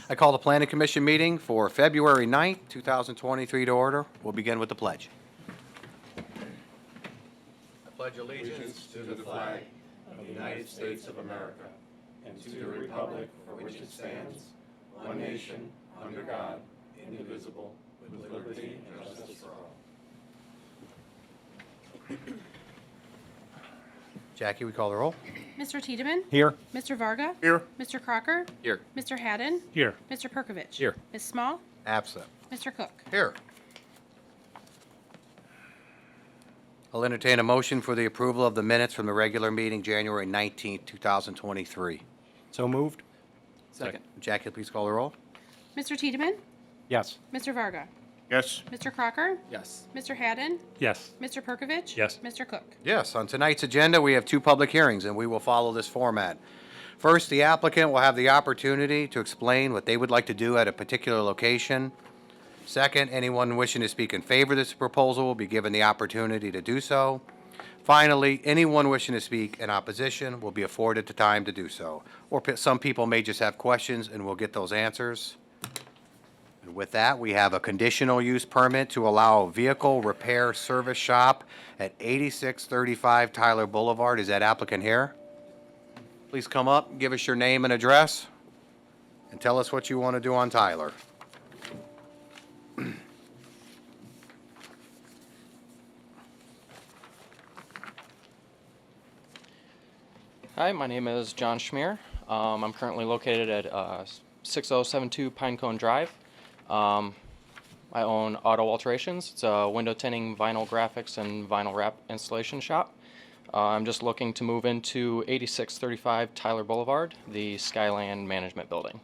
I call the Planning Commission meeting for February 9th, 2023 to order. We'll begin with the pledge. I pledge allegiance to the flag of the United States of America and to the republic for which it stands, one nation, under God, indivisible, with liberty and justice for all. Jackie, we call the roll. Mr. Tiedemann? Here. Mr. Varga? Here. Mr. Crocker? Here. Mr. Haddon? Here. Mr. Perkovich? Here. Ms. Small? Absent. Mr. Cook? Here. I'll entertain a motion for the approval of the minutes from the regular meeting, January 19th, 2023. So moved? Second. Jackie, please call the roll. Mr. Tiedemann? Yes. Mr. Varga? Yes. Mr. Crocker? Yes. Mr. Haddon? Yes. Mr. Perkovich? Yes. Mr. Cook? Yes, on tonight's agenda, we have two public hearings, and we will follow this format. First, the applicant will have the opportunity to explain what they would like to do at a particular location. Second, anyone wishing to speak in favor of this proposal will be given the opportunity to do so. Finally, anyone wishing to speak in opposition will be afforded the time to do so. Or some people may just have questions, and we'll get those answers. And with that, we have a conditional use permit to allow a vehicle repair service shop at 8635 Tyler Boulevard. Is that applicant here? Please come up, give us your name and address, and tell us what you want to do on Tyler. Hi, my name is John Schmier. I'm currently located at 6072 Pinecone Drive. I own Auto Alterations. It's a window tinting, vinyl graphics, and vinyl wrap installation shop. I'm just looking to move into 8635 Tyler Boulevard, the Skyland Management Building.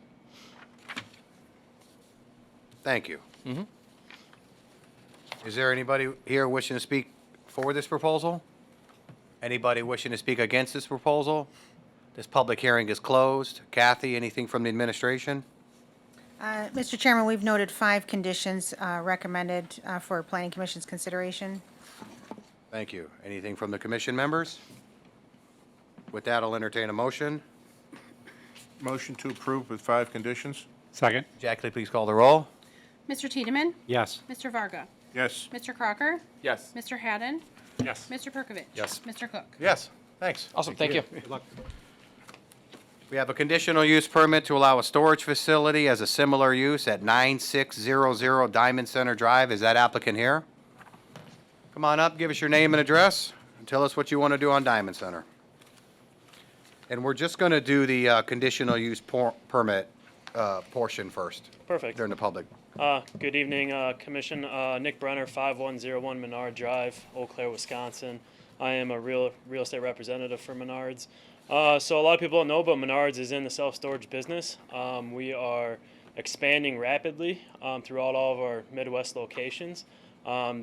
Thank you. Is there anybody here wishing to speak for this proposal? Anybody wishing to speak against this proposal? This public hearing is closed. Kathy, anything from the administration? Mr. Chairman, we've noted 5 conditions recommended for Planning Commission's consideration. Thank you. Anything from the commission members? With that, I'll entertain a motion. Motion to approve with 5 conditions? Second? Jackie, please call the roll. Mr. Tiedemann? Yes. Mr. Varga? Yes. Mr. Crocker? Yes. Mr. Haddon? Yes. Mr. Perkovich? Yes. Mr. Cook? Yes, thanks. Awesome, thank you. Good luck. We have a conditional use permit to allow a storage facility as a similar use at 9600 Diamond Center Drive. Is that applicant here? Come on up, give us your name and address, and tell us what you want to do on Diamond Center. And we're just going to do the conditional use permit portion first. Perfect. During the public. Good evening, Commission. Nick Brenner, 5101 Menard Drive, Eau Claire, Wisconsin. I am a real estate representative for Menards. So a lot of people don't know, but Menards is in the self-storage business. We are expanding rapidly throughout all of our Midwest locations.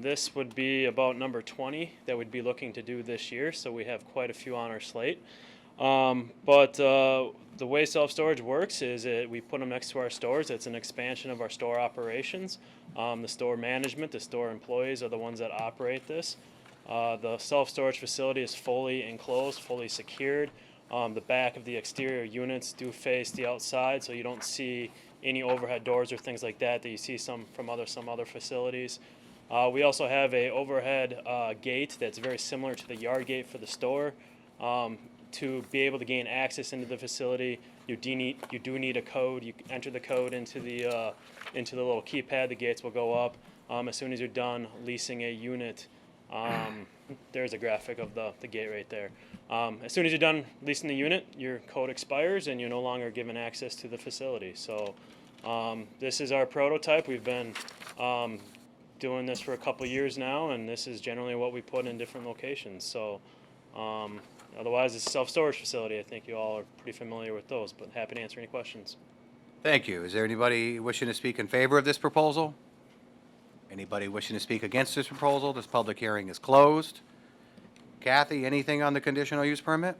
This would be about number 20 that we'd be looking to do this year, so we have quite a few on our slate. But the way self-storage works is we put them next to our stores. It's an expansion of our store operations. The store management, the store employees are the ones that operate this. The self-storage facility is fully enclosed, fully secured. The back of the exterior units do face the outside, so you don't see any overhead doors or things like that you see some other facilities. We also have a overhead gate that's very similar to the yard gate for the store. To be able to gain access into the facility, you do need a code. You enter the code into the little keypad. The gates will go up. As soon as you're done leasing a unit, there's a graphic of the gate right there. As soon as you're done leasing the unit, your code expires and you're no longer given access to the facility. So this is our prototype. We've been doing this for a couple years now, and this is generally what we put in different locations. So otherwise, it's a self-storage facility. I think you all are pretty familiar with those, but happy to answer any questions. Thank you. Is there anybody wishing to speak in favor of this proposal? Anybody wishing to speak against this proposal? This public hearing is closed. Kathy, anything on the conditional use permit?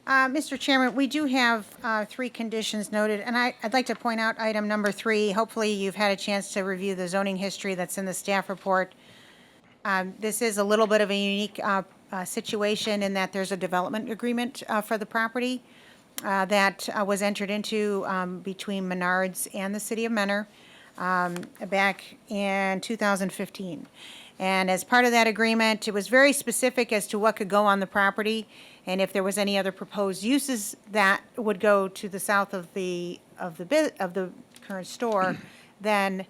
Mr. Chairman, we do have 3 conditions noted, and I'd like to point out item number 3. Hopefully, you've had a chance to review the zoning history that's in the staff report. This is a little bit of a unique situation in that there's a development agreement for the property. that was entered into between Menards and the city of Mentor back in 2015. And as part of that agreement, it was very specific as to what could go on the property, and if there was any other proposed uses that would go to the south of the current store, then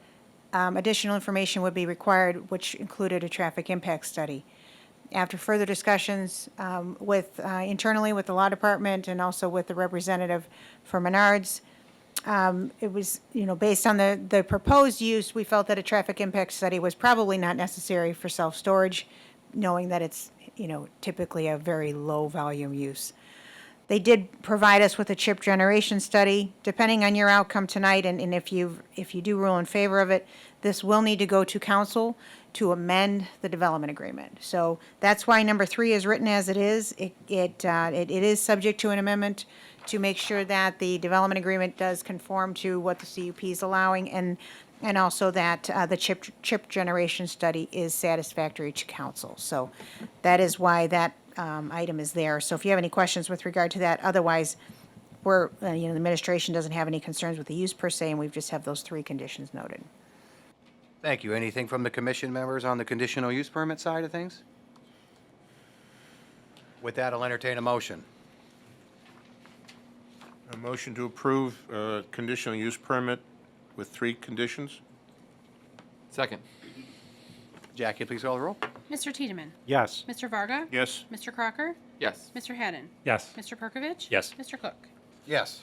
additional information would be required, which included a traffic impact study. After further discussions with internally with the law department and also with the representative for Menards, it was, based on the proposed use, we felt that a traffic impact study was probably not necessary for self-storage, knowing that it's, typically a very low volume use. They did provide us with a chip generation study. Depending on your outcome tonight, and if you do rule in favor of it, this will need to go to council to amend the development agreement. So that's why number 3 is written as it is. It is subject to an amendment to make sure that the development agreement does conform to what the CUP is allowing, and also that the chip generation study is satisfactory to council. So that is why that item is there. So if you have any questions with regard to that, otherwise, the administration doesn't have any concerns with the use per se, and we just have those 3 conditions noted. Thank you. Anything from the commission members on the conditional use permit side of things? With that, I'll entertain a motion. A motion to approve conditional use permit with 3 conditions? Second. Jackie, please call the roll. Mr. Tiedemann? Yes. Mr. Varga? Yes. Mr. Crocker? Yes. Mr. Hadden? Yes. Mr. Perkovich? Yes. Mr. Cook? Yes.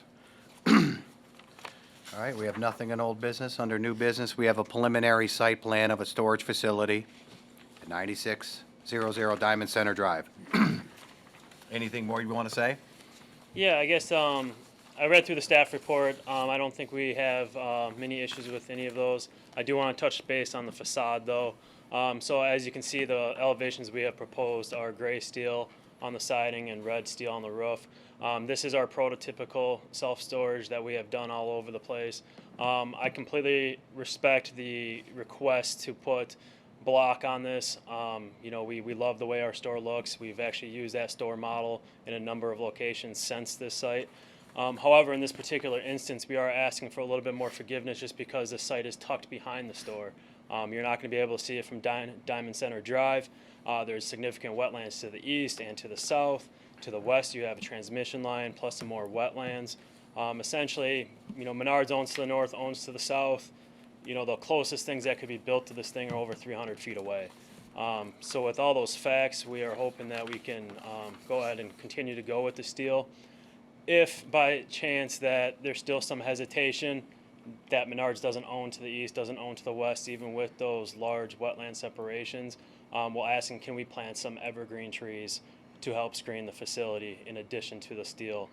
All right, we have nothing in old business. Under new business, we have a preliminary site plan of a storage facility at 9600 Diamond Center Drive. Anything more you want to say? Yeah, I guess I read through the staff report. I don't think we have many issues with any of those. I do want to touch base on the facade, though. So as you can see, the elevations we have proposed are gray steel on the siding and red steel on the roof. This is our prototypical self-storage that we have done all over the place. I completely respect the request to put block on this. We love the way our store looks. We've actually used that store model in a number of locations since this site. However, in this particular instance, we are asking for a little bit more forgiveness just because the site is tucked behind the store. You're not going to be able to see it from Diamond Center Drive. There's significant wetlands to the east and to the south. To the west, you have a transmission line plus some more wetlands. Essentially, Menards owns to the north, owns to the south. The closest things that could be built to this thing are over 300 feet away. So with all those facts, we are hoping that we can go ahead and continue to go with the steel. If by chance that there's still some hesitation that Menards doesn't own to the east, doesn't own to the west, even with those large wetland separations, we'll ask them, can we plant some evergreen trees to help screen the facility in addition to the steel.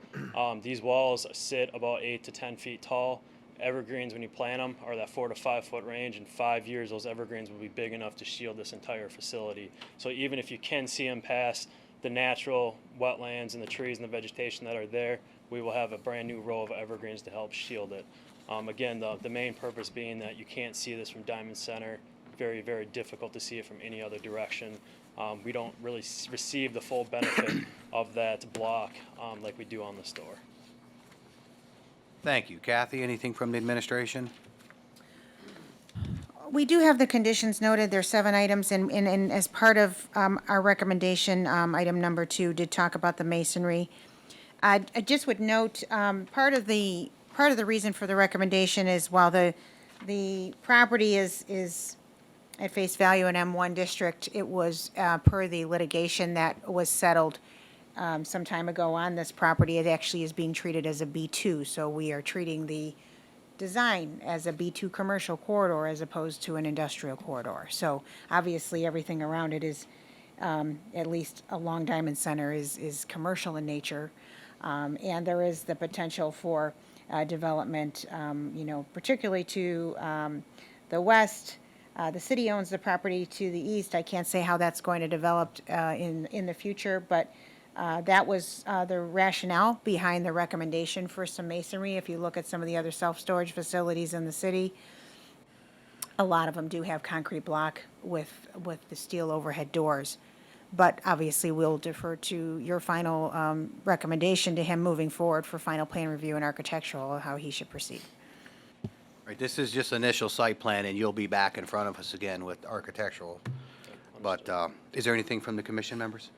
These walls sit about 8 to 10 feet tall. Evergreens, when you plant them, are that 4 to 5 foot range. In 5 years, those evergreens will be big enough to shield this entire facility. So even if you can see them past the natural wetlands and the trees and the vegetation that are there, we will have a brand new row of evergreens to help shield it. Again, the main purpose being that you can't see this from Diamond Center. Very, very difficult to see it from any other direction. We don't really receive the full benefit of that block like we do on the store. Thank you. Kathy, anything from the administration? We do have the conditions noted. There's 7 items, and as part of our recommendation, item number 2 did talk about the masonry. I just would note, part of the reason for the recommendation is while the property is at face value in M1 district, it was per the litigation that was settled some time ago on this property. It actually is being treated as a B2, so we are treating the design as a B2 commercial corridor as opposed to an industrial corridor. So obviously, everything around it is, at least along Diamond Center, is commercial in nature. And there is the potential for development, particularly to the west. The city owns the property to the east. I can't say how that's going to develop in the future, but that was the rationale behind the recommendation for some masonry. If you look at some of the other self-storage facilities in the city, a lot of them do have concrete block with the steel overhead doors. But obviously, we'll defer to your final recommendation to him moving forward for final plan review and architectural, how he should proceed. Right, this is just initial site plan, and you'll be back in front of us again with architectural. But is there anything from the commission members?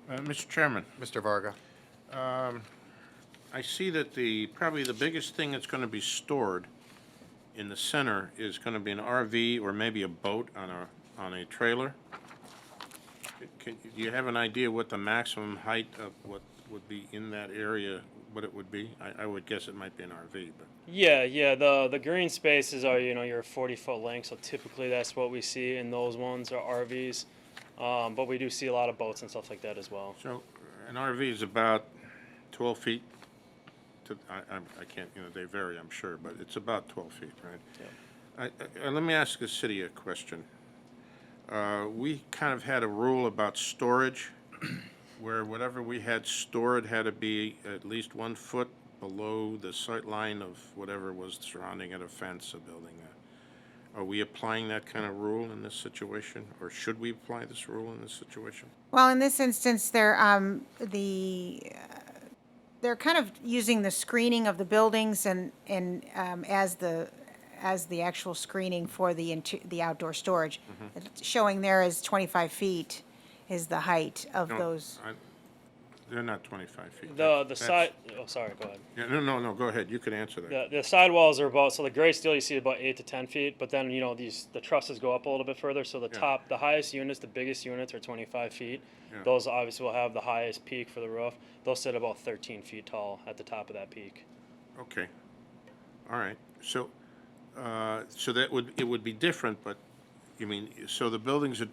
Mr. Chairman, Mr. Varga? I see that probably the biggest thing that's going to be stored in the center is going to be an RV or maybe a boat on a trailer. Do you have an idea what the maximum height of what would be in that area, what it would be? I would guess it might be an RV, but. Yeah. The green spaces are your 40-foot length, so typically that's what we see in those ones are RVs. But we do see a lot of boats and stuff like that as well. So an RV is about 12 feet. I can't, they vary, I'm sure, but it's about 12 feet, right? Let me ask the city a question. We kind of had a rule about storage, where whatever we had stored had to be at least 1 foot below the sight line of whatever was surrounding it, a fence, a building. Are we applying that kind of rule in this situation, or should we apply this rule in this situation? Well, in this instance, they're kind of using the screening of the buildings and as the actual screening for the outdoor storage. It's showing there is 25 feet is the height of No, those. They're not 25 feet. The side. Oh, sorry. Go ahead. Yeah, no, go ahead. You can answer that. The sidewalls are about, so the gray steel you see about 8 to 10 feet, but then the trusses go up a little bit further. So the highest units, the biggest units are 25 feet. Yeah. Those obviously will have the highest peak for the roof. They'll sit about 13 feet tall at the top of that peak. Okay. All right. So, so it would be different, but you mean, so the buildings are,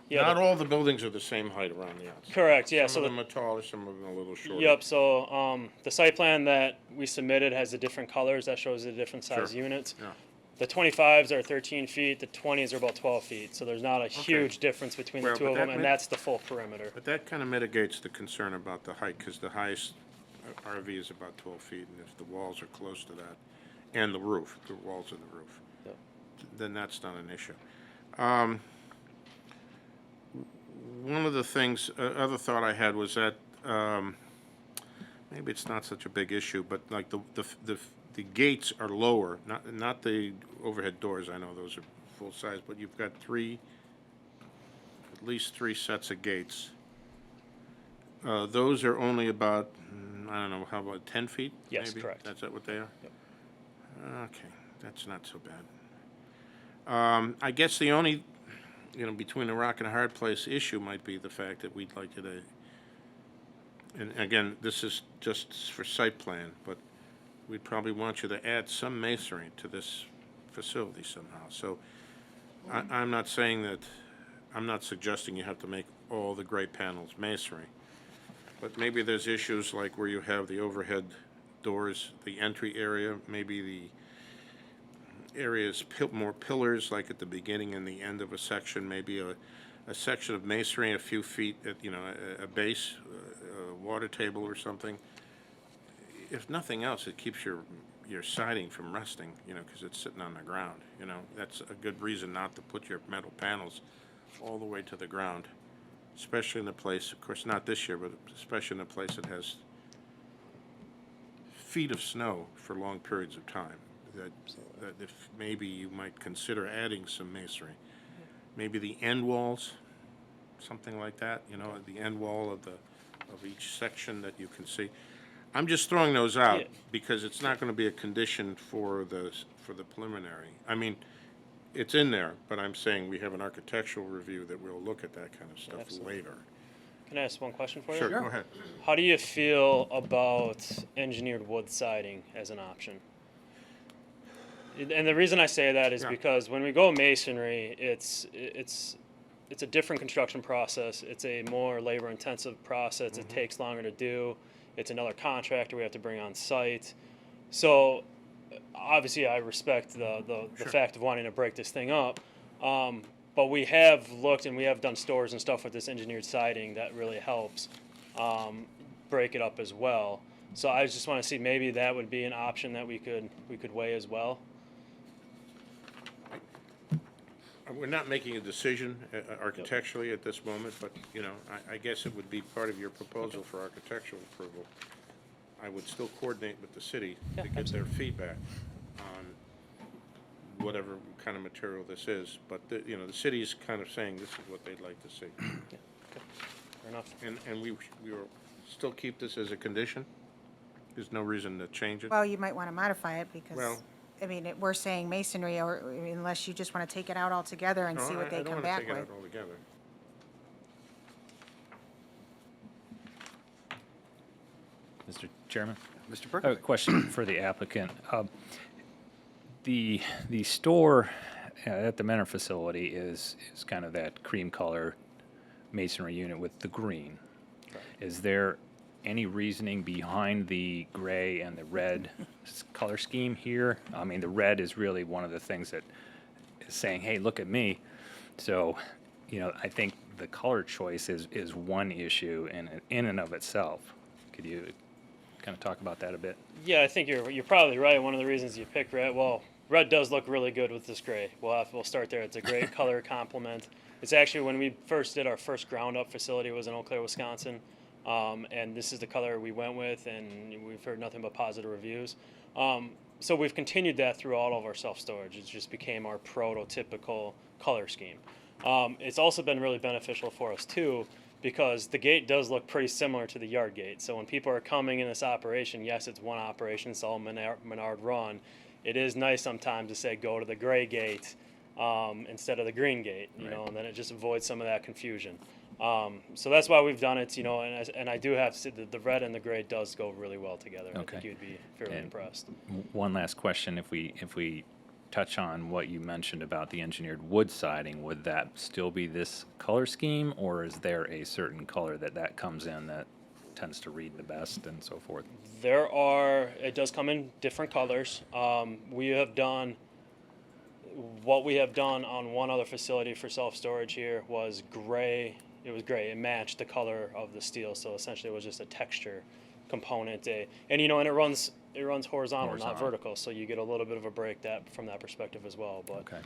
Yeah. not all the buildings are the same height around the outside. Correct. Yeah. Some So of them are taller, some of them are a little shorter. Yep. So the site plan that we submitted has the different colors that shows the different size Sure. units. Yeah. The 25s are 13 feet. The 20s are about 12 feet. So there's not a huge difference between Well, the two but of them, that and ma- that's the full perimeter. But that kind of mitigates the concern about the height, because the highest RV is about 12 feet, and if the walls are close to that, and the roof, the walls of the roof, Yep. then that's not an issue. One of the things, other thought I had was that, maybe it's not such a big issue, but like the gates are lower, not the overhead doors, I know those are full size, but you've got at least three sets of gates. Those are only about, I don't know, how about 10 feet? Yes, maybe? correct. That's what they are? Yep. Okay, that's not so bad. I guess the only, between a rock and a hard place issue might be the fact that we'd like you to, and again, this is just for site plan, but we'd probably want you to add some masonry to this facility somehow. So I'm not saying that, I'm not suggesting you have to make all the gray panels masonry, but maybe there's issues like where you have the overhead doors, the entry area, maybe the areas more pillars, like at the beginning and the end of a section, maybe a section of masonry a few feet at, a base, a water table or something. If nothing else, it keeps your siding from rusting, because it's sitting on the ground, That's a good reason not to put your metal panels all the way to the ground, especially in a place, of course, not this year, but especially in a place that has feet of snow for long periods of time. That if maybe you might consider adding some masonry. Maybe the end walls, something like that, the end wall of each section that you can see. I'm just throwing those out Yeah. because it's not going to be a condition for the preliminary. I mean, it's in there, but I'm saying we have an architectural review that we'll look at that kind of stuff Absolutely. later. Can I ask one question for you? Sure, go ahead. How do you feel about engineered wood siding as an option? And the reason I say that is Yeah. because when we go masonry, it's a different construction process. It's a more labor-intensive process. It takes longer to do. It's another contractor we have to bring on site. So obviously, I respect the fact of wanting to break this thing up. But we have looked and we have done stores and stuff with this engineered siding that really helps break it up as well. So I just want to see maybe that would be an option that we could weigh as well. We're not making a decision architecturally at this moment, but, you know, I guess it would be part of your proposal for architectural approval. I would still coordinate with the city to get their feedback on whatever kind of material this is. But, you know, the city's kind of saying this is what they'd like to see. Fair enough. And we will still keep this as a condition? There's no reason to change it? Well, you might want to modify it because, Well- I mean, we're saying masonry, or unless you just want to take it out altogether and No, see what they come I back don't want to take it with. out altogether. Mr. Chairman, Mr. I have a Perkins? question for the applicant. The store at the Menor facility is kind of that cream color masonry unit with the green. Is there any reasoning behind the gray and the red color scheme here? I mean, the red is really one of the things that is saying, hey, look at me. So, you know, I think the color choice is one issue in and of itself. Could you kind of talk about that a bit? Yeah, I think you're probably right. One of the reasons you pick red, well, red does look really good with this gray. We'll start there. It's a great color complement. It's actually when we first did our first ground up facility was in Eau Claire, Wisconsin, and this is the color we went with, and we've heard nothing but positive reviews. So we've continued that through all of our self storage. It just became our prototypical color scheme. It's also been really beneficial for us too, because the gate does look pretty similar to the yard gate. So when people are coming in this operation, yes, it's one operation, it's all Menard run. It is nice sometimes to say go to the gray gate instead of the green gate, you know, and then it just avoids some of that confusion. So that's why we've done it, you know, and I do have to say that the red and the gray does go really well together. I Okay. think you'd be fairly And impressed. One last question, if we touch on what you mentioned about the engineered wood siding, would that still be this color scheme, or is there a certain color that comes in that tends to read the best and so forth? It does come in different colors. What we have done on one other facility for self-storage here was gray. It was gray. It matched the color of the steel, so essentially it was just a texture component. And you know, and it runs horizontal, not vertical, so you get a little bit of a break from that perspective as well. But Okay.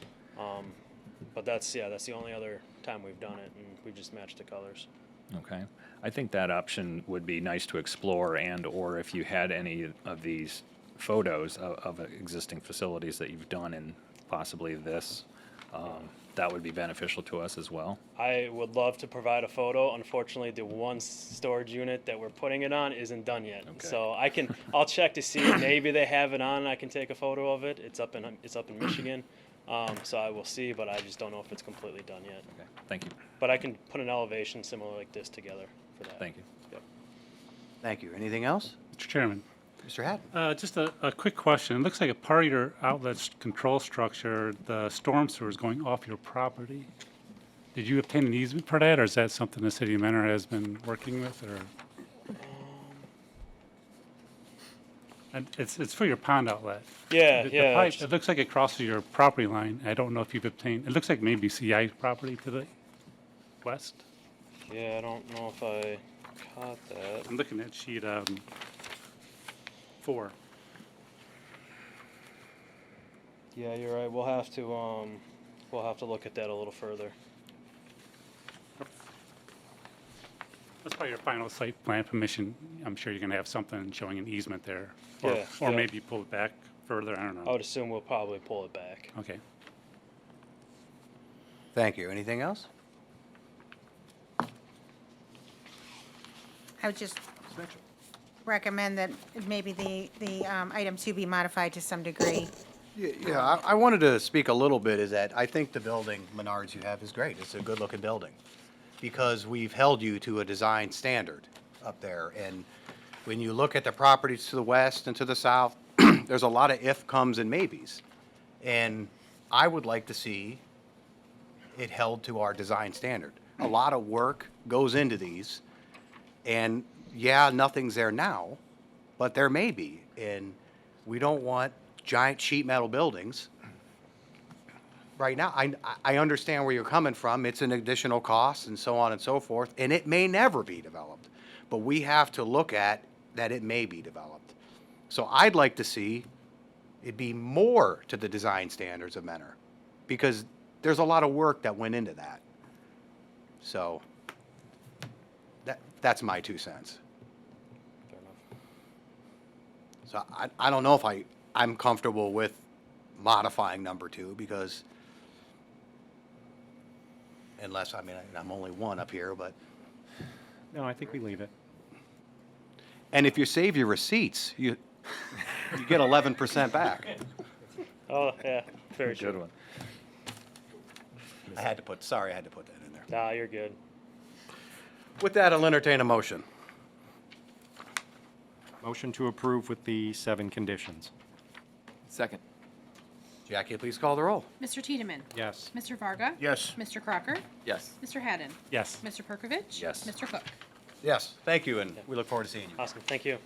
but that's the only other time we've done it, and we just matched the colors. Okay. I think that option would be nice to explore, or if you had any of these photos of existing facilities that you've done in possibly this, that would be beneficial to us as well. I would love to provide a photo. Unfortunately, the one storage unit that we're putting it on isn't done yet. Okay. So I'll check to see if maybe they have it on and I can take a photo of it. It's up in Michigan. So I will see, but I just don't know if it's completely done yet. Okay. Thank you. But I can put an elevation similar like this together for that. Thank you. Yep. Thank you. Anything else? Mr. Chairman, Mr. Haddon? just a quick question. It looks like a part of your outlet control structure, the storm sewer is going off your property. Did you obtain an easement for that, or is that something the city of Menor has been working with, or? And it's for your pond outlet. Yeah, The yeah. pipe, it looks like it crosses your property line. I don't know if you've obtained, it looks like maybe CI property to the west. Yeah, I don't know if I caught that. I'm looking at sheet 4. Yeah, you're right. We'll have to look at that a little further. That's probably your final site plan permission. I'm sure you're gonna have something showing an easement there. Or, Yeah, or yeah. maybe pull it back further, I don't I know. would assume we'll probably pull it back. Okay. Thank you. Anything else? I would just recommend that maybe the item 2 be modified to some degree. Yeah, I wanted to speak a little bit, is that I think the building, Menards, you have is great. It's a good-looking building. Because we've held you to a design standard up there. And when you look at the properties to the west and to the south, there's a lot of if, comes, and maybes. And I would like to see it held to our design standard. A lot of work goes into these. And yeah, nothing's there now, but there may be. And we don't want giant sheet metal buildings. Right now, I understand where you're coming from. It's an additional cost and so on and so forth, and it may never be developed. But we have to look at that it may be developed. So I'd like to see it be more to the design standards of Menor, because there's a lot of work that went into that. So, that's my 2 cents. Fair enough. So I don't know if I'm comfortable with modifying number 2 because unless, I mean, I'm only one up here, but, No, I think we leave it. and if you save your receipts, you get 11% back. Oh, yeah, very Good true. one. I had to put that in there. Nah, you're good. With that, I'll entertain a motion. Motion to approve with the 7 conditions. Second. Jackie, please call the roll. Mr. Tiedemann? Yes. Mr. Varga? Yes. Mr. Crocker? Yes. Mr. Haddon? Yes. Mr. Perkovich? Yes. Mr. Cook? Yes, thank you, and we look forward to seeing you. Awesome, thank you.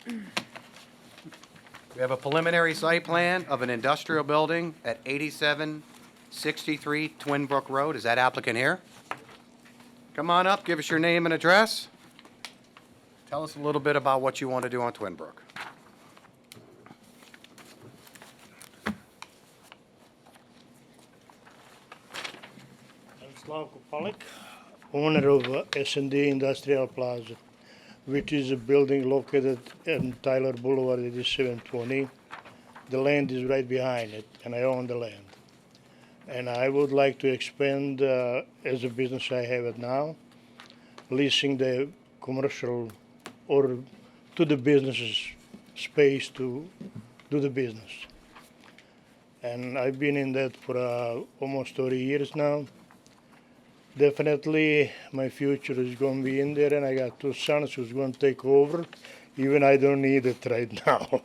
We have a preliminary site plan of an industrial building at 8763 Twin Brook Road. Is that applicant here? Come on up, give us your name and address. Tell us a little bit about what you want to do on Twin Brook. I'm Slavko Palik, owner of S&D Industrial Plaza, which is a building located in Tyler Boulevard, it is 720. The land is right behind it, and I own the land. And I would like to expand as a business I have it now, leasing the commercial or to the businesses space to do the business. And I've been in that for almost 30 years now. Definitely my future is going to be in there, and I got 2 sons who's going to take over, even I don't need it right now.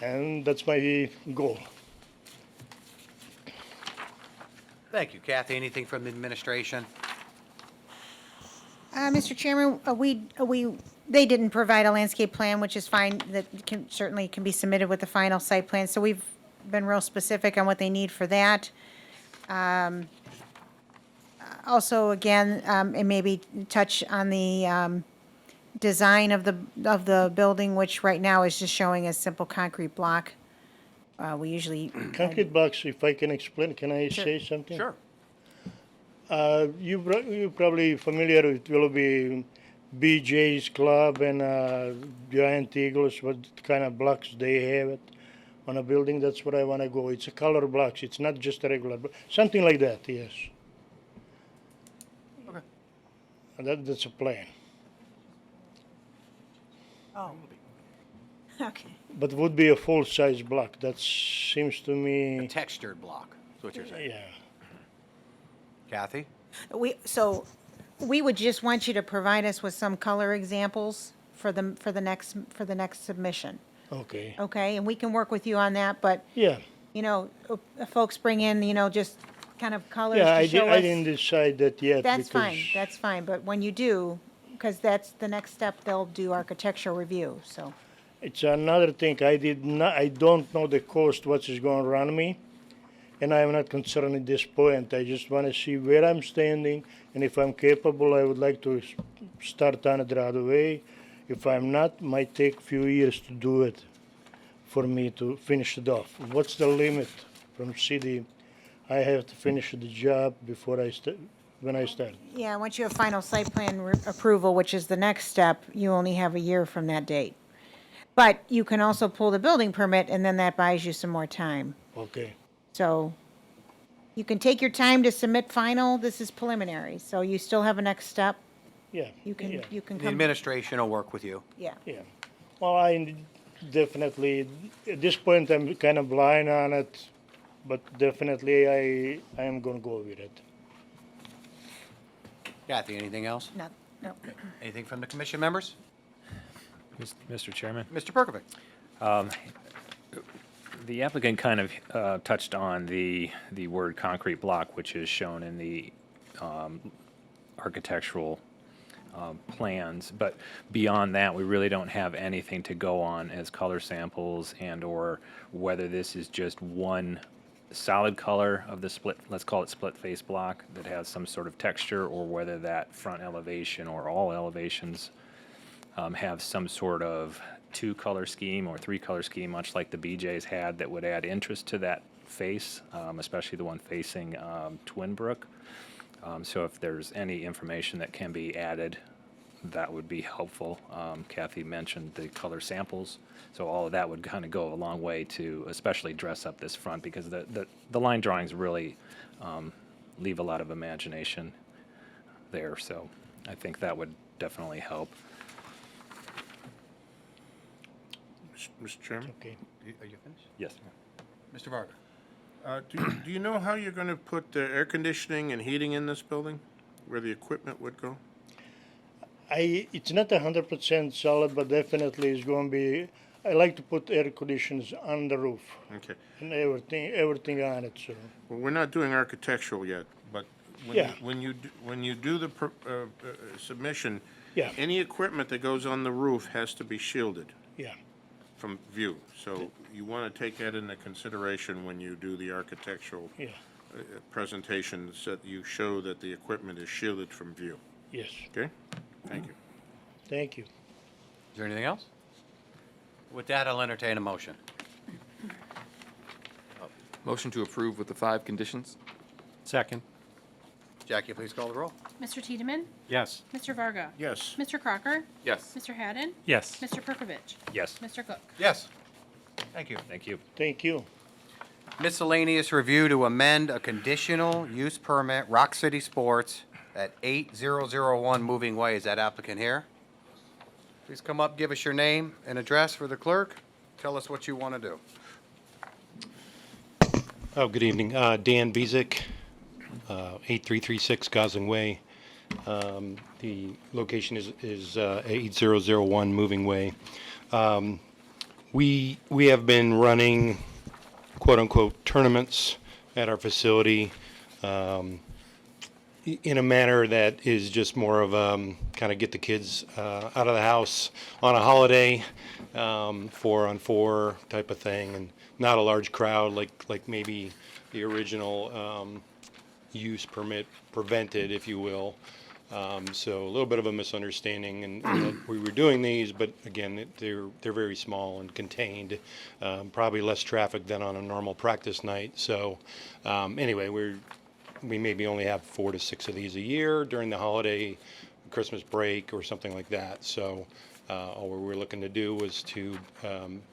And that's my goal. Thank you. Kathy, anything from the administration? Mr. Chairman, they didn't provide a landscape plan, which is fine, that certainly can be submitted with the final site plan, so we've been real specific on what they need for that. Also, again, and maybe touch on the design of the building, which right now is just showing a simple concrete block. We usually. Concrete blocks, if I can explain, can I say something? Sure. You're probably familiar with Willoughby BJ's Club and Giant Eagles, what kind of blocks they have it on a building. That's where I want to go. It's a color blocks. It's not just a regular, something like that, yes. Okay. And that's a plan. Oh. Okay. But would be a full-size block. That seems to A me, textured block, is what you're saying. yeah. Kathy? We would just want you to provide us with some color examples for the next submission, Okay. okay? And we can work with you on that, but, Yeah. you know, folks bring in, just kind of colors Yeah, to show us. I didn't decide that yet. That's fine, because- that's fine, but when you do, because that's the next step, they'll do architectural review, so. It's another thing. I don't know the cost, what is going to run me, and I am not concerned at this point. I just want to see where I'm standing, and if I'm capable, I would like to start on it right away. If I'm not, might take a few years to do it for me to finish it off. What's the limit from city? I have to finish the job before when I start. Yeah, once you have final site plan approval, which is the next step, you only have a year from that date. But you can also pull the building permit, and then that buys you some more time. Okay. So you can take your time to submit final, this is preliminary, so you still have a next step. Yeah. You can The come, administration will work with you. yeah. Yeah. Well, I definitely, at this point, I'm kind of blind on it, but definitely I am going to go with it. Kathy, anything else? No. Anything from the commission members? Mr. Chairman? Mr. Perkovic? The applicant kind of touched on the word concrete block, which is shown in the architectural plans. But beyond that, we really don't have anything to go on as color samples and/or whether this is just one solid color of the split, let's call it split face block, that has some sort of texture, or whether that front elevation or all elevations have some sort of 2-color scheme or 3-color scheme, much like the BJ's had, that would add interest to that face, especially the one facing Twinbrook. So if there's any information that can be added, that would be helpful. Kathy mentioned the color samples, so all of that would kind of go a long way to especially dress up this front, because the line drawings really leave a lot of imagination there, so I think that would definitely help. Mr. Chairman? Okay. Are you finished? Yes. Mr. Varga? Do you know how you're going to put the air conditioning and heating in this building? Where the equipment would go? It's not 100% solid, but definitely it's going to be. I like to put air conditioners on the roof Okay. and everything on it. So Well, we're not doing architectural yet, but Yeah. when you do the submission, Yeah. any equipment that goes on the roof has to be shielded yeah, from view. So you want to take that into consideration when you do the architectural yeah, presentations, that you show that the equipment is shielded from view. yes. Okay? Thank you. Thank you. Is there anything else? With that, I'll entertain a motion. Motion to approve with the 5 conditions? Second. Jackie, please call the roll. Mr. Tiedemann? Yes. Mr. Varga? Yes. Mr. Crocker? Yes. Mr. Haddon? Yes. Mr. Perkovich? Yes. Mr. Cook? Yes. Thank you. Thank you. Thank you. Miscellaneous review to amend a conditional use permit, Rock City Sports at 8001 Moving Way. Is that applicant here? Please come up, give us your name and address for the clerk. Tell us what you want to do. Oh, good evening. Dan Bezick, 8336 Gosling Way. The location is 8001 Moving Way. We have been running quote-unquote tournaments at our facility in a manner that is just more of kind of get the kids out of the house on a holiday, 4-on-4 type of thing, and not a large crowd like maybe the original use permit prevented, if you will. So a little bit of a misunderstanding, and that we were doing these, but again, they're very small and contained, probably less traffic than on a normal practice night. So anyway, we maybe only have 4 to 6 of these a year during the holiday, Christmas break, or something like that. So all we were looking to do was to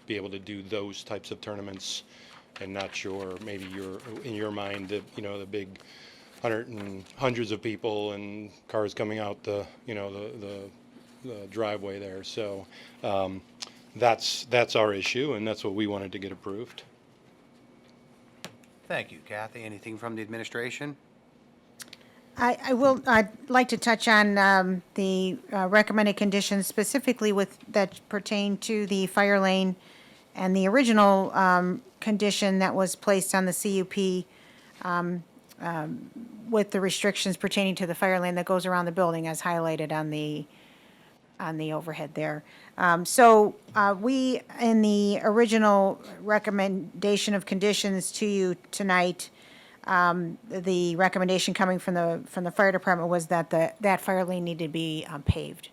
be able to do those types of tournaments, and not sure maybe in your mind the big hundreds of people and cars coming out the driveway there. So that's our issue, and that's what we wanted to get approved. Thank you, Kathy. Anything from the administration? I'd like to touch on the recommended conditions specifically that pertain to the fire lane and the original condition that was placed on the CUP with the restrictions pertaining to the fire lane that goes around the building as highlighted on the overhead there. So we, in the original recommendation of conditions to you tonight, the recommendation coming from the fire department was that that fire lane needed to be paved.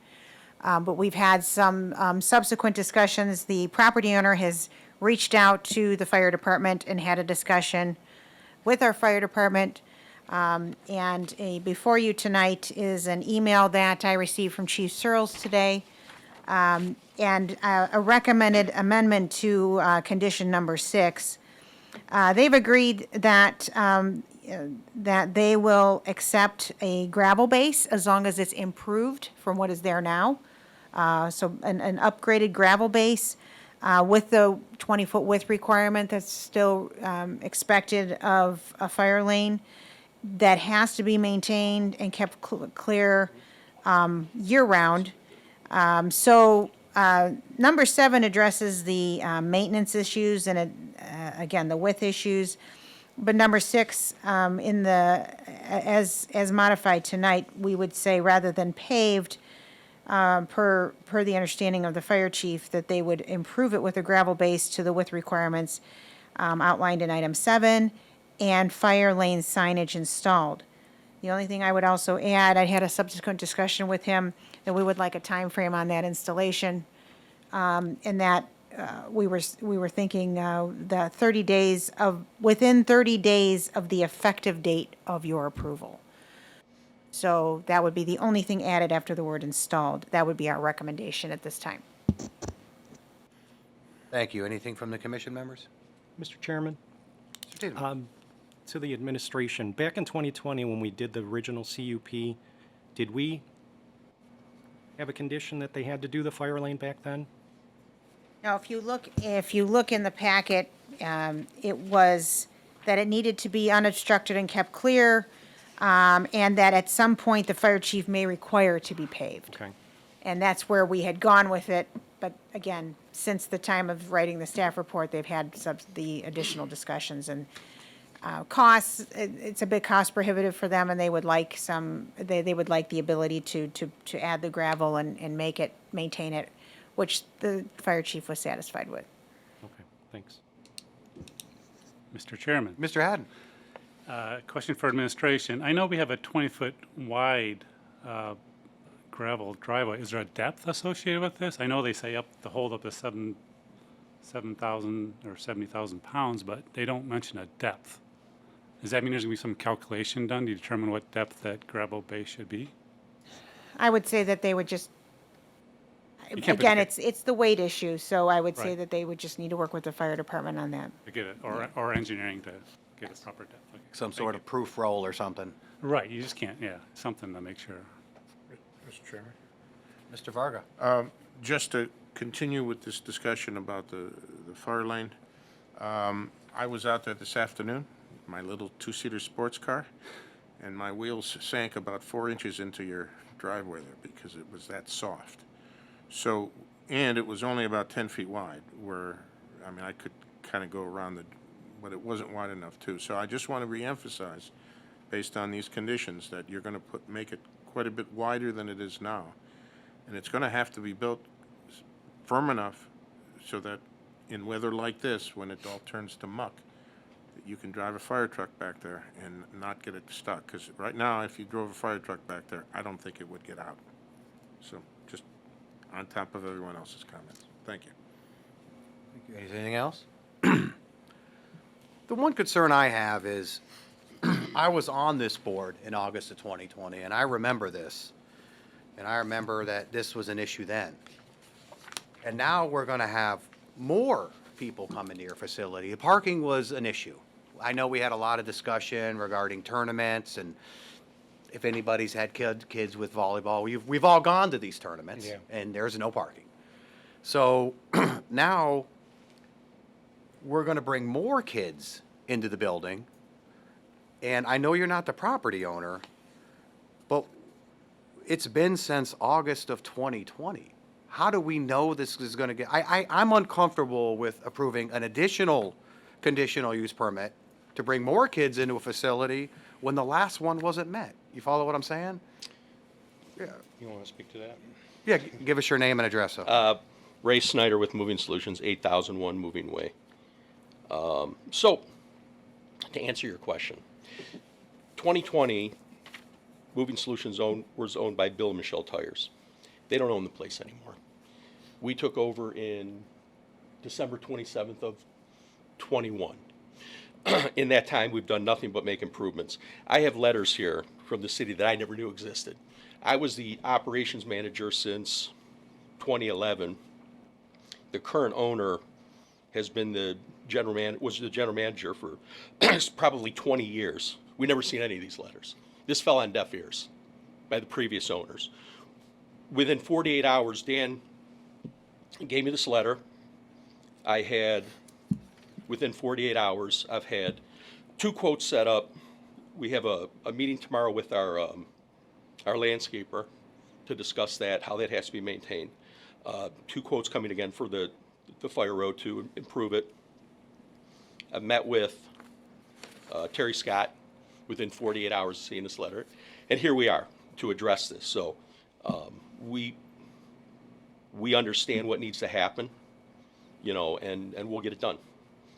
But we've had some subsequent discussions. The property owner has reached out to the fire department and had a discussion with our fire department. And before you tonight is an email that I received from Chief Searles today, and a recommended amendment to condition number 6. They've agreed that they will accept a gravel base as long as it's improved from what is there now. So an upgraded gravel base with the 20-foot width requirement that's still expected of a fire lane that has to be maintained and kept clear year-round. So number 7 addresses the maintenance issues and, again, the width issues. But number 6, as modified tonight, we would say rather than paved, per the understanding of the fire chief, that they would improve it with a gravel base to the width requirements outlined in item 7, and fire lane signage installed. The only thing I would also add, I had a subsequent discussion with him that we would like a time frame on that installation, and that we were thinking the 30 days of, within 30 days of the effective date of your approval. So that would be the only thing added after the word installed. That would be our recommendation at this time. Thank you. Anything from the commission members? Mr. Chairman, Mr. Tiedemann? to the administration, back in 2020, when we did the original CUP, did we have a condition that they had to do the fire lane back then? Now, if you look in the packet, it was that it needed to be unobstructed and kept clear, and that at some point, the fire chief may require it to be paved. Okay. And that's where we had gone with it, but again, since the time of writing the staff report, they've had the additional discussions, and costs, it's a bit cost prohibitive for them, and they would like they would like the ability to add the gravel and maintain it, which the fire chief was satisfied with. Okay, thanks. Mr. Chairman, Mr. Haddon? question for administration. I know we have a 20-foot wide gravel driveway. Is there a depth associated with this? I know they say to hold up to 7,000 or 70,000 pounds, but they don't mention a depth. Does that mean there's going to be some calculation done to determine what depth that gravel base should be? I would say that they would just, You can't again, predict- it's the weight issue, so I would say Right. that they would just need to work with the fire department on that. To get it, or engineering to get a proper depth. Okay. Some Thank sort you. of proof roll or something. Right, you just can't, yeah, something to make sure. Mr. Chairman? Mr. Varga? Just to continue with this discussion about the fire lane, I was out there this afternoon, my little two-seater sports car, and my wheels sank about 4 inches into your driveway there because it was that soft. So, and it was only about 10 feet wide, where, I mean, I could kind of go around but it wasn't wide enough too. So I just want to reemphasize, based on these conditions, that you're going to make it quite a bit wider than it is now. And it's going to have to be built firm enough so that in weather like this, when it all turns to muck, that you can drive a fire truck back there and not get it stuck. Because right now, if you drove a fire truck back there, I don't think it would get out. So just on top of everyone else's comments. Thank you. Anything else? The one concern I have is, I was on this board in August of 2020, and I remember this. And I remember that this was an issue then. And now we're gonna have more people come into your facility. The parking was an issue. I know we had a lot of discussion regarding tournaments and if anybody's had kids with volleyball. We've all gone to these tournaments, and there's no parking. So now we're gonna bring more kids into the building. And I know you're not the property owner, but it's been since August of 2020. How do we know this is gonna get, I'm uncomfortable with approving an additional conditional use permit to bring more kids into a facility when the last one wasn't met. You follow what I'm saying? Yeah, You want to speak to that? yeah, give us your name and address, though. Ray Snyder with Moving Solutions, 8001 Moving Way. So, to answer your question, 2020, Moving Solutions was owned by Bill and Michelle Tires. They don't own the place anymore. We took over in December 27th of 21. In that time, we've done nothing but make improvements. I have letters here from the city that I never knew existed. I was the operations manager since 2011. The current owner has been was the general manager for probably 20 years. We never seen any of these letters. This fell on deaf ears by the previous owners. Within 48 hours, Dan gave me this letter. Within 48 hours, I've had 2 quotes set up. We have a meeting tomorrow with our landscaper to discuss that, how that has to be maintained. 2 quotes coming again for the fire road to improve it. I've met with Terry Scott within 48 hours of seeing this letter. And here we are to address this. So we understand what needs to happen, and we'll get it done.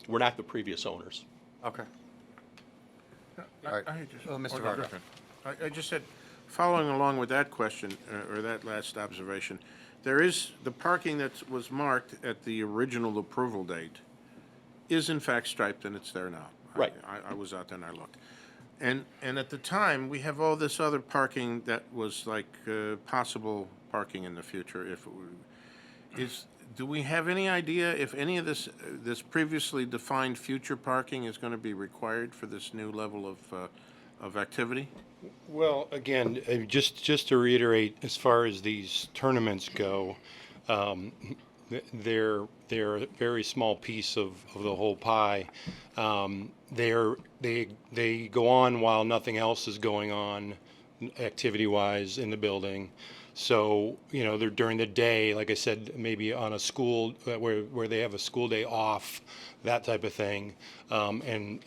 We're not the previous owners. Okay. All right. Mr. Varga. I just said, following along with that question, or that last observation, there is, the parking that was marked at the original approval date is in fact striped, and it's there now. Right. I was out there and I looked. And at the time, we have all this other parking that was like possible parking in the future if it were, do we have any idea if any of this previously defined future parking is going to be required for this new level of activity? Well, again, just to reiterate, as far as these tournaments go, they're a very small piece of the whole pie. They go on while nothing else is going on, activity-wise, in the building. So, you know, they're during the day, like I said, maybe on a school where they have a school day off, that type of thing. And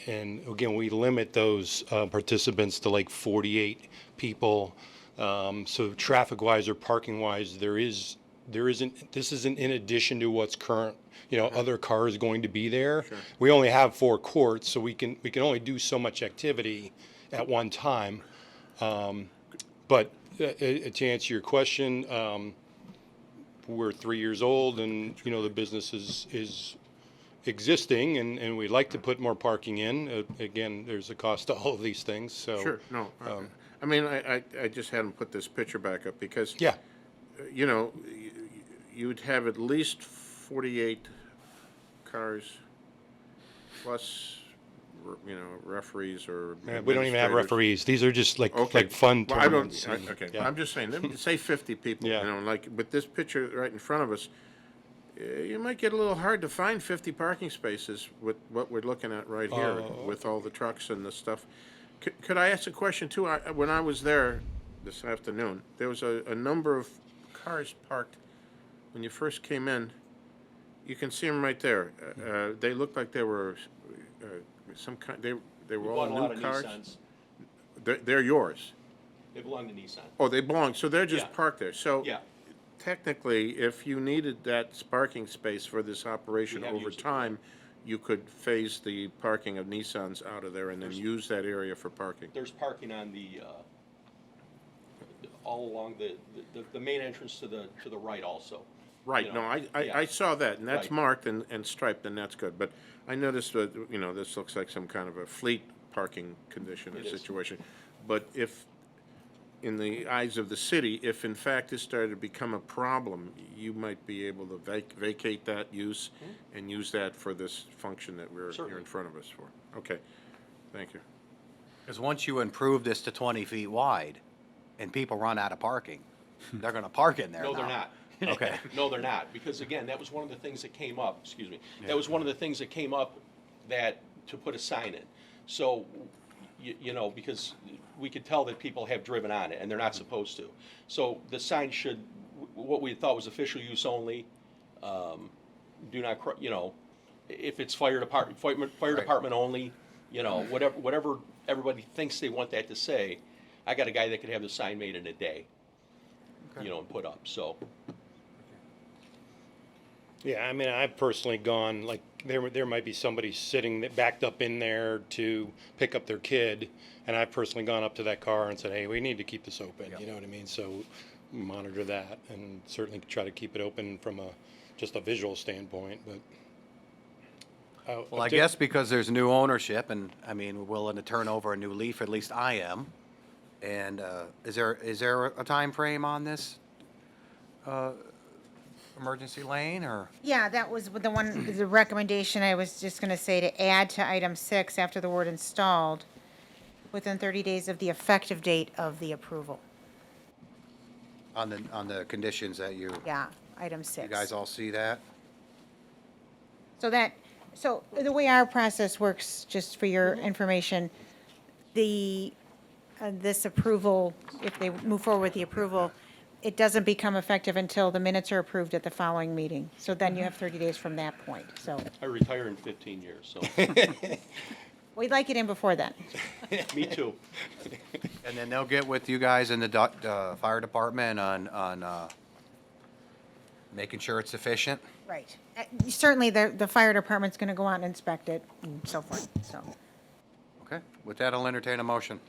again, we limit those participants to like 48 people. So traffic-wise or parking-wise, this isn't in addition to what's current, you know, other cars going to be there. Sure. We only have 4 courts, so we can only do so much activity at one time. But to answer your question, we're 3 years old, and you know the business is existing, and we'd like to put more parking in. Again, there's a cost to all of these things. So Sure, no. I mean, I just had him put this picture back up because, yeah, you know, you'd have at least 48 cars plus, you know, referees or we don't even have administrators. referees. These are just like Okay. fun Well, I don't, tournaments. and- okay, yeah. I'm just saying, let me say 50 people, you Yeah. know, like, with this picture right in front of us, you might get a little hard to find 50 parking spaces with what we're looking at right here, with all the trucks and the stuff. Could I ask a question too? When I was there this afternoon, there was a number of cars parked. When you first came in, you can see them right there. They looked like they were some kind, they were all new cars. They're yours. They belong to Nissan. Oh, they belong, so they're just Yeah. parked there. So Yeah. technically, if you needed that parking space for this operation We have over used it, time, you could phase the parking of Nissans out of there and then use that area for parking. There's parking on the, all along the main entrance to the right also. Right, You no, know, I yeah. saw that, and that's Right. marked and striped, and that's good. But I noticed that, you know, this looks like some kind of a fleet parking condition or It is. situation. But if, in the eyes of the city, if in fact this started to become a problem, you might be able to vacate that use and use that for this function that we're here Certainly. in front of us for. Okay, thank you. Because once you improve this to 20 feet wide and people run out of parking, they're going to park in there No, they're now. not. Okay. No, they're not, because again, that was one of the things that came up, excuse me, that was one of the things that came up that, to put a sign in. So, you know, because we could tell that people have driven on it, and they're not supposed to. So the sign should, what we thought was official use only, do not, you know, if it's fire department only, you know, whatever everybody thinks they want that to say, I got a guy that could have the sign made in a day, you know, and put up, so. Yeah, I mean, I've personally gone, like, there might be somebody sitting backed up in there to pick up their kid, and I've personally gone up to that car and said, hey, we need to keep this open, you know what I mean? So monitor that and certainly try to keep it open from just a visual standpoint, but. Well, I guess because there's new ownership, and, I mean, we're willing to turn over a new leaf, at least I am. And is there a time frame on this emergency lane, or? Yeah, that was the recommendation I was just gonna say, to add to item 6 after the word installed, within 30 days of the effective date of the approval. On the conditions that you Yeah, item 6. guys all see that? So the way our process works, just for your information, this approval, if they move forward with the approval, it doesn't become effective until the minutes are approved at the following meeting. So then you have 30 days from that point, so. I retire in 15 years, so, We'd like it in before then. me too. And then they'll get with you guys in the fire department on making sure it's sufficient? Right. Certainly, the fire department's gonna go out and inspect it and so forth, so. Okay, with that, I'll entertain a motion.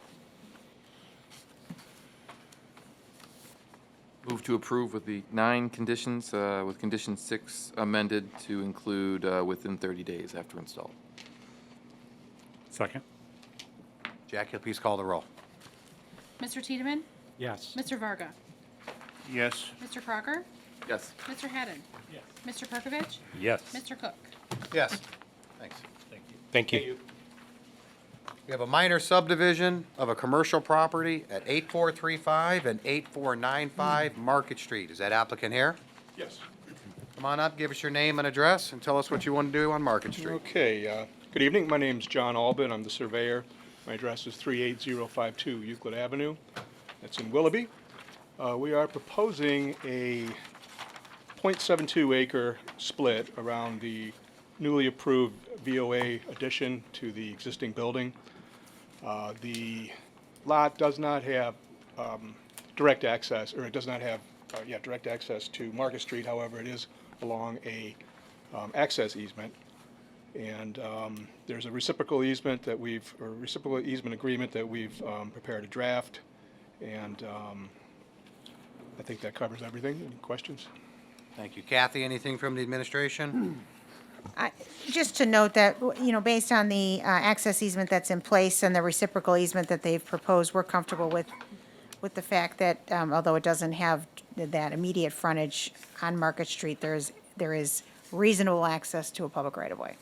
Move to approve with the 9 conditions, with condition 6 amended to include within 30 days after install. Second? Jackie, please call the roll. Mr. Tiedemann? Yes. Mr. Varga? Yes. Mr. Crocker? Yes. Mr. Haddon? Yes. Mr. Perkovich? Yes. Mr. Cook? Yes. Thanks. Thank you. We have a minor subdivision of a commercial property at 8435 and 8495 Market Street. Is that applicant here? Yes. Come on up, give us your name and address, and tell us what you want to do on Market Street. Okay, good evening. My name's John Albin. I'm the surveyor. My address is 38052 Euclid Avenue. That's in Willoughby. We are proposing a .72 acre split around the newly approved VOA addition to the existing building. The lot does not have direct access, or it does not have, direct access to Market Street. However, it is along a access easement. And there's a reciprocal easement agreement that we've prepared a draft. And I think that covers everything. Any questions? Thank you. Kathy, anything from the administration? Just to note that, based on the access easement that's in place and the reciprocal easement that they've proposed, we're comfortable with the fact that, although it doesn't have that immediate frontage on Market Street, there is reasonable access to a public right-of-way.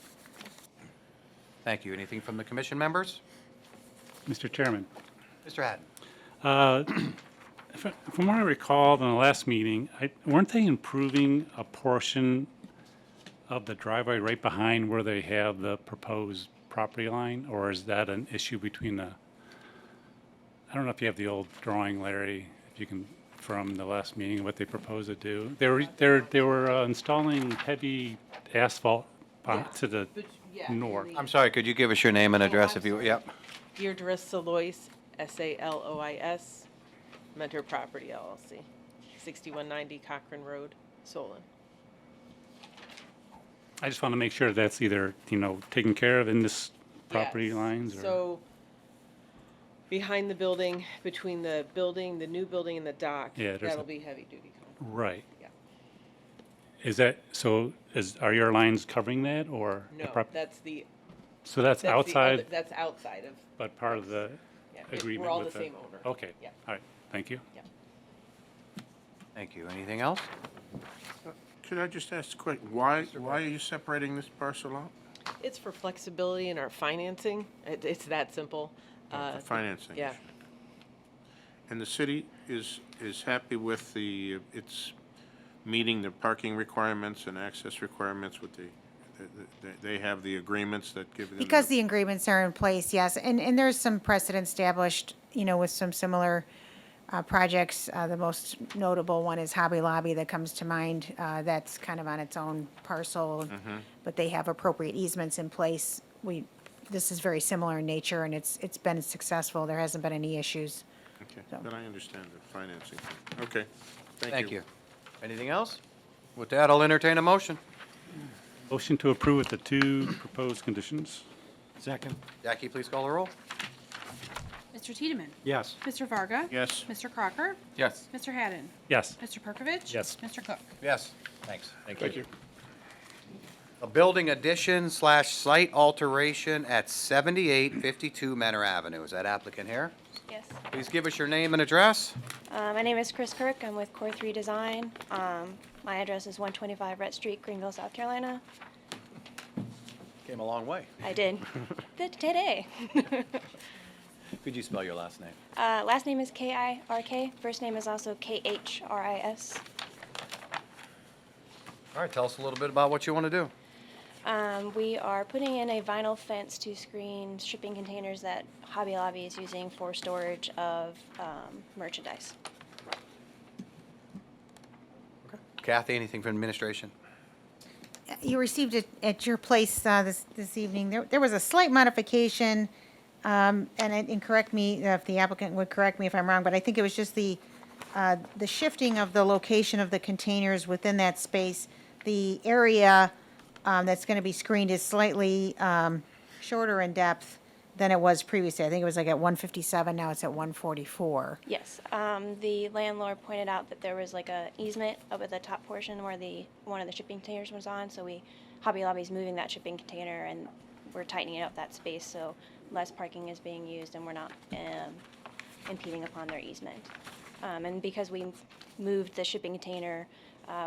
Thank you. Anything from the commission members? Mr. Chairman, Mr. Haddon? from what I recall in the last meeting, weren't they improving a portion of the driveway right behind where they have the proposed property line? Or is that an issue between I don't know if you have the old drawing, Larry, if you can, from the last meeting, what they proposed to do. They were installing heavy asphalt to the north. I'm sorry, could you give us your name and address if you, yep. Deirdre Salois, Salois, Mentor Property LLC, 6190 Cochrane Road, Solon. I just want to make sure that's either, taken care of in this property Yes. lines or. So behind the building, between the new building and the dock, Yeah, there's that'll a- be heavy duty. Right. Yeah. Is that, are your lines covering that or? the No, prop- that's the. So that's the other- outside, That's outside of, but part of the yeah, agreement we're all with the same owner. Okay, Yeah. all right, thank you. Thank you. Anything else? Could I just ask quick, why are you separating this parcel out? It's for flexibility in our financing. It's that simple. For financing? Yeah. issue. And the city is happy with it's meeting the parking requirements and access requirements with they have the agreements that give them. Because the agreements are in place, yes, and there's some precedent established, with some similar projects. The most notable one is Hobby Lobby that comes to mind. That's kind of on its own parcel, but they have appropriate easements in place. This is very similar in nature, and it's been successful. There hasn't been any issues. Okay, So. then I understand the financing thing. Okay, Thank you. Anything else? With that, I'll entertain a motion. Motion to approve with the 2 proposed conditions. Second? Jackie, please call the roll. Mr. Tiedemann? Yes. Mr. Varga? Yes. Mr. Crocker? Yes. Mr. Haddon? Yes. Mr. Perkovich? Yes. Mr. Cook? Yes. Thanks. Thank you. A building addition/site alteration at 7852 Menor Avenue. Is that applicant here? Yes. Please give us your name and address. My name is Chris Kirk. I'm with Core 3 Design. My address is 125 Rhett Street, Greenville, South Carolina. Came a long way. I did. Today. Could you spell your last name? Last name is Kirk. First name is also Khris. All right, tell us a little bit about what you want to do. We are putting in a vinyl fence to screen shipping containers that Hobby Lobby is using for storage of merchandise. Kathy, anything from administration? You received it at your place this evening. There was a slight modification, and correct me if the applicant would correct me if I'm wrong, but I think it was just the shifting of the location of the containers within that space. The area that's going to be screened is slightly shorter in depth than it was previously. I think it was like at 157, now it's at 144. Yes, the landlord pointed out that there was like a easement up at the top portion where one of the shipping containers was on, so Hobby Lobby's moving that shipping container and we're tightening up that space so less parking is being used and we're not impeding upon their easement. And because we moved the shipping container,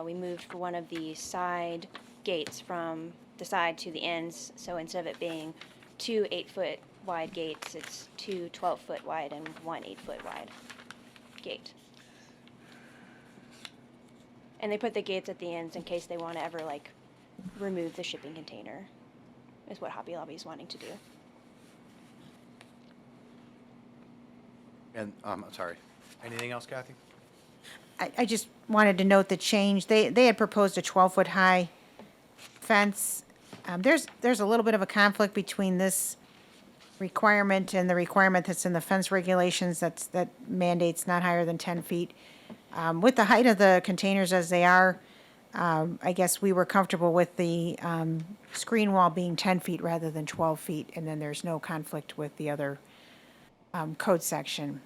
we moved one of the side gates from the side to the ends, so instead of it being 2 8-foot wide gates, it's 2 12-foot wide and 1 8-foot wide gate. And they put the gates at the ends in case they want to ever like remove the shipping container, is what Hobby Lobby is wanting to do. And, sorry, anything else, Kathy? I just wanted to note the change. They had proposed a 12-foot high fence. There's a little bit of a conflict between this requirement and the requirement that's in the fence regulations that mandates not higher than 10 feet. With the height of the containers as they are, I guess we were comfortable with the screen wall being 10 feet rather than 12 feet, and then there's no conflict with the other code section.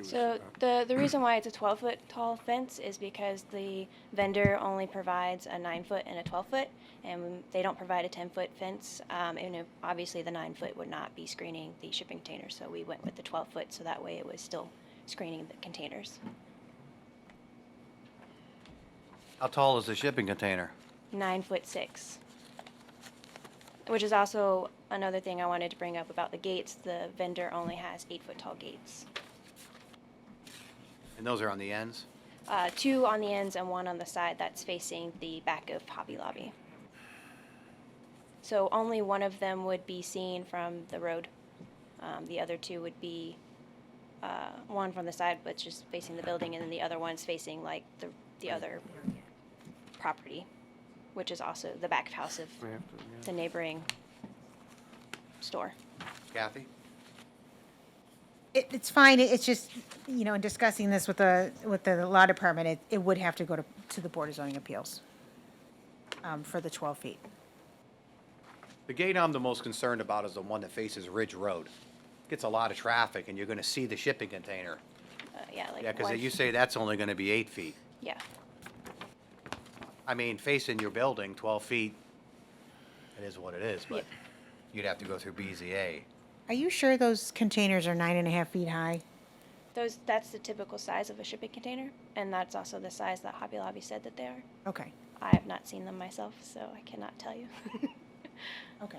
So the reason why it's a 12-foot tall fence is because the vendor only provides a 9-foot and a 12-foot, and they don't provide a 10-foot fence. And obviously the 9-foot would not be screening the shipping containers, so we went with the 12-foot, so that way it was still screening the containers. How tall is the shipping container? 9'6", which is also another thing I wanted to bring up about the gates. The vendor only has 8-foot tall gates. And those are on the ends? 2 on the ends and 1 on the side that's facing the back of Hobby Lobby. So only one of them would be seen from the road. The other 2 would be one from the side, but just facing the building, and then the other one's facing like the other property, which is also the back house of the neighboring store. Kathy? It's fine. It's just, in discussing this with the law department, it would have to go to the Board of Zoning Appeals for the 12 feet. The gate I'm the most concerned about is the one that faces Ridge Road. Gets a lot of traffic, and you're gonna see the shipping container. Yeah, like Yeah, because one- you say that's only gonna be 8 feet. Yeah. I mean, facing your building, 12 feet, it is what it is, but you'd have to go through BZA. Are you sure those containers are 9.5 feet high? That's the typical size of a shipping container, and that's also the size that Hobby Lobby said that they are. Okay. I have not seen them myself, so I cannot tell you. Okay.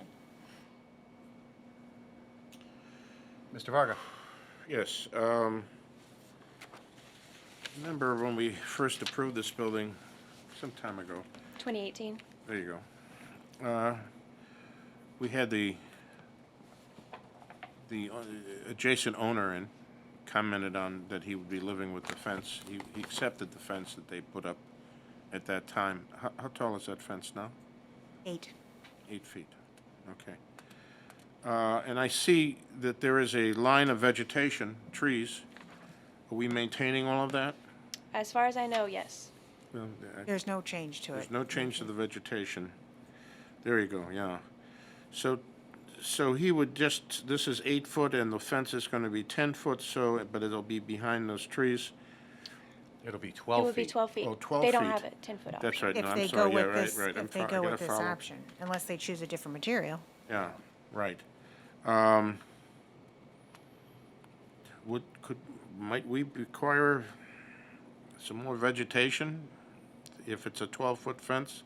Mr. Varga? Yes, remember when we first approved this building some time ago? 2018. There you go. We had the adjacent owner and commented on that he would be living with the fence. He accepted the fence that they put up at that time. How tall is that fence now? 8. 8 feet, okay. And I see that there is a line of vegetation, trees. Are we maintaining all of that? As far as I know, yes. Well, There's no change to it. There's no change to the vegetation. There you go, yeah. So he would just, this is 8 foot and the fence is gonna be 10 foot, but it'll be behind those trees. It'll be It 12 would be feet. 12 feet. Oh, 12 They don't feet. have a 10-foot option. That's right, If no, they I'm go sorry, yeah, with right, this, right. if they go with this option, unless they choose a different material. Yeah, right. Might we require some more vegetation if it's a 12-foot fence?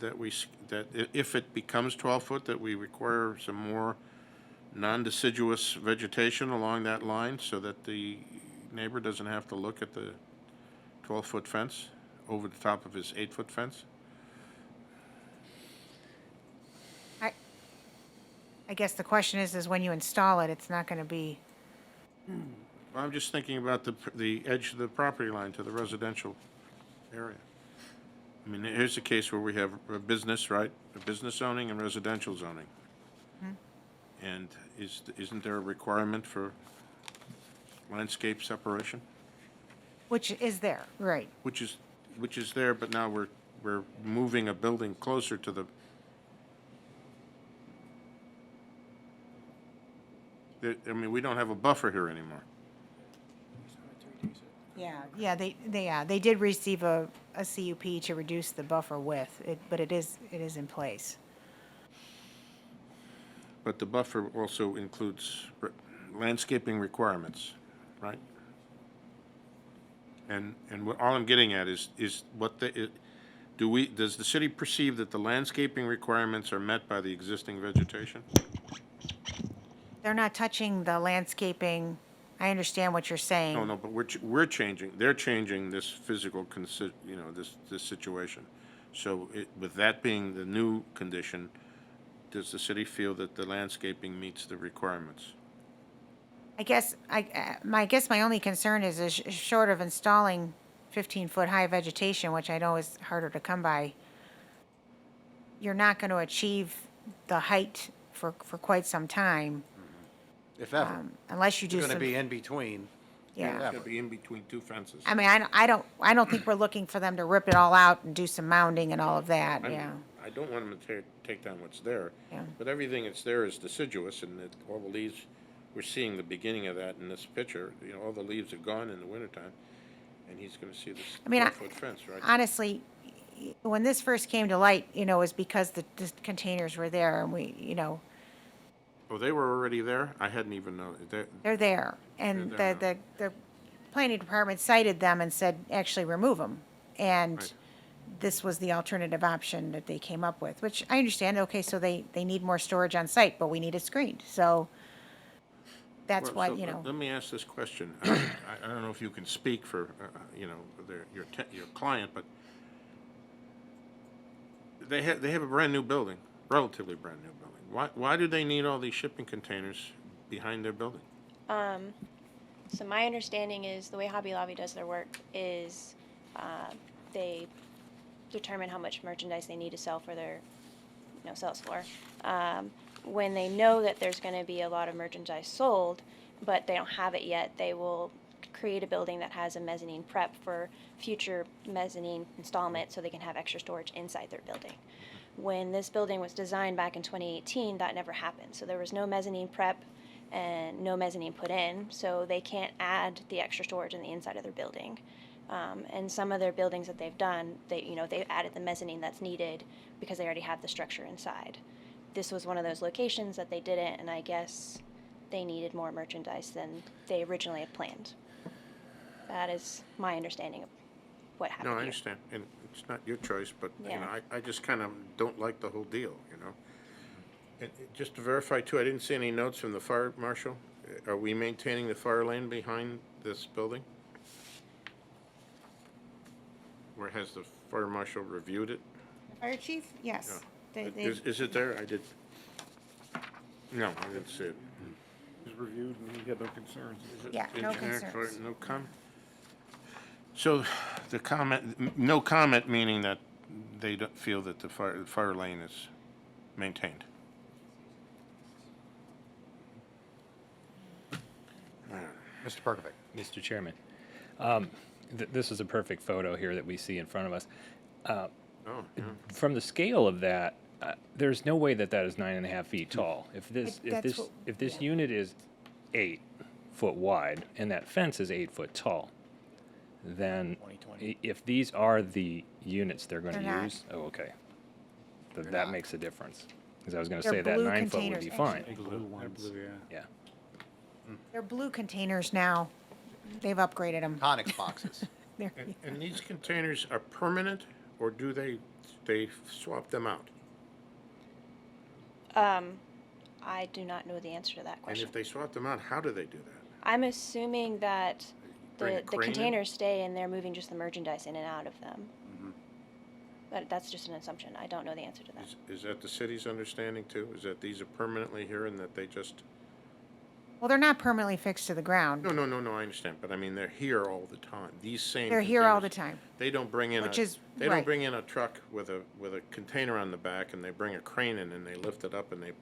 If it becomes 12 foot, that we require some more non-deciduous vegetation along that line so that the neighbor doesn't have to look at the 12-foot fence over the top of his 8-foot fence? I guess the question is when you install it, it's not going to be, Well, I'm just thinking about the edge of the property line to the residential area. I mean, here's a case where we have a business, right? A business zoning and residential zoning. And isn't there a requirement for landscape separation? which is there, right. Which is there, but now we're moving a building closer to the, I mean, we don't have a buffer here anymore. Yeah, they did receive a CUP to reduce the buffer width, but it is in place. But the buffer also includes landscaping requirements, right? And all I'm getting at is what does the city perceive that the landscaping requirements are met by the existing vegetation? They're not touching the landscaping. I understand what you're saying. No, but we're changing, they're changing this physical, this situation. So with that being the new condition, does the city feel that the landscaping meets the requirements? I guess my only concern is short of installing 15-foot high vegetation, which I know is harder to come by, you're not going to achieve the height for quite some time. If ever. Unless you do It's some. going to be in between. Yeah. It's gonna be in between two fences. I mean, I don't think we're looking for them to rip it all out and do some mounding and all of that, yeah. I don't want them to take down what's there. Yeah. But everything that's there is deciduous, and all the leaves, we're seeing the beginning of that in this picture. You know, all the leaves are gone in the wintertime, and he's gonna see this I mean, 12-foot fence, right? Honestly, when this first came to light, it was because the containers were there, and we, Oh, they were already there? I hadn't even known. they're there. And They're there the planning department cited them and said, actually remove them. And Right. this was the alternative option that they came up with, which I understand, okay, so they need more storage on site, but we need it screened, so that's Well, why, so Let me ask this question. I don't know if you can speak for, your client, but they have a brand-new building, relatively brand-new building. Why do they need all these shipping containers behind their building? So my understanding is the way Hobby Lobby does their work is they determine how much merchandise they need to sell for their sales floor. When they know that there's going to be a lot of merchandise sold, but they don't have it yet, they will create a building that has a mezzanine prep for future mezzanine installment so they can have extra storage inside their building. When this building was designed back in 2018, that never happened. So there was no mezzanine prep and no mezzanine put in, so they can't add the extra storage in the inside of their building. And some of their buildings that they've done, they've added the mezzanine that's needed because they already have the structure inside. This was one of those locations that they didn't, and I guess they needed more merchandise than they originally had planned. That is my understanding of what happened No, I here. understand, and it's not your choice, but, Yeah. I just kind of don't like the whole deal, And just to verify too, I didn't see any notes from the fire marshal. Are we maintaining the fire lane behind this building? Or has the fire marshal reviewed it? Fire chief, yes. Is it there? I did. No, I didn't see it. It's reviewed and we had no concerns. Yeah, no Engineer, concerns. No comment? So the comment, no comment meaning that they don't feel that the fire lane is maintained? Mr. Perkovic. Mr. Chairman, this is a perfect photo here that we see in front of us. Oh, yeah. From the scale of that, there's no way that is 9.5 feet tall. If this unit is 8 foot wide and that fence is 8 foot tall, then if these are the units they're going They're to not. use, oh, okay. That makes a difference. Because I was going to They're say that blue 9 foot would containers, be fine. actually. Blue ones. Yeah. They're blue containers now. They've upgraded them. Conex boxes. And these containers are permanent, or do they swap them out? I do not know the answer to that And question. if they swap them out, how do they do that? I'm assuming that Bring a the crane in? containers stay and they're moving just the merchandise in and out of them. But that's just an assumption. I don't know the answer to that. Is that the city's understanding too? Is that these are permanently here and that they just? Well, they're not permanently fixed to the ground. No, I understand, but I mean, they're here all the time. These same. They're here all the containers. time. They don't bring in Which is They don't right. bring in a truck with a container on the back, and they bring a crane in and they lift it up and they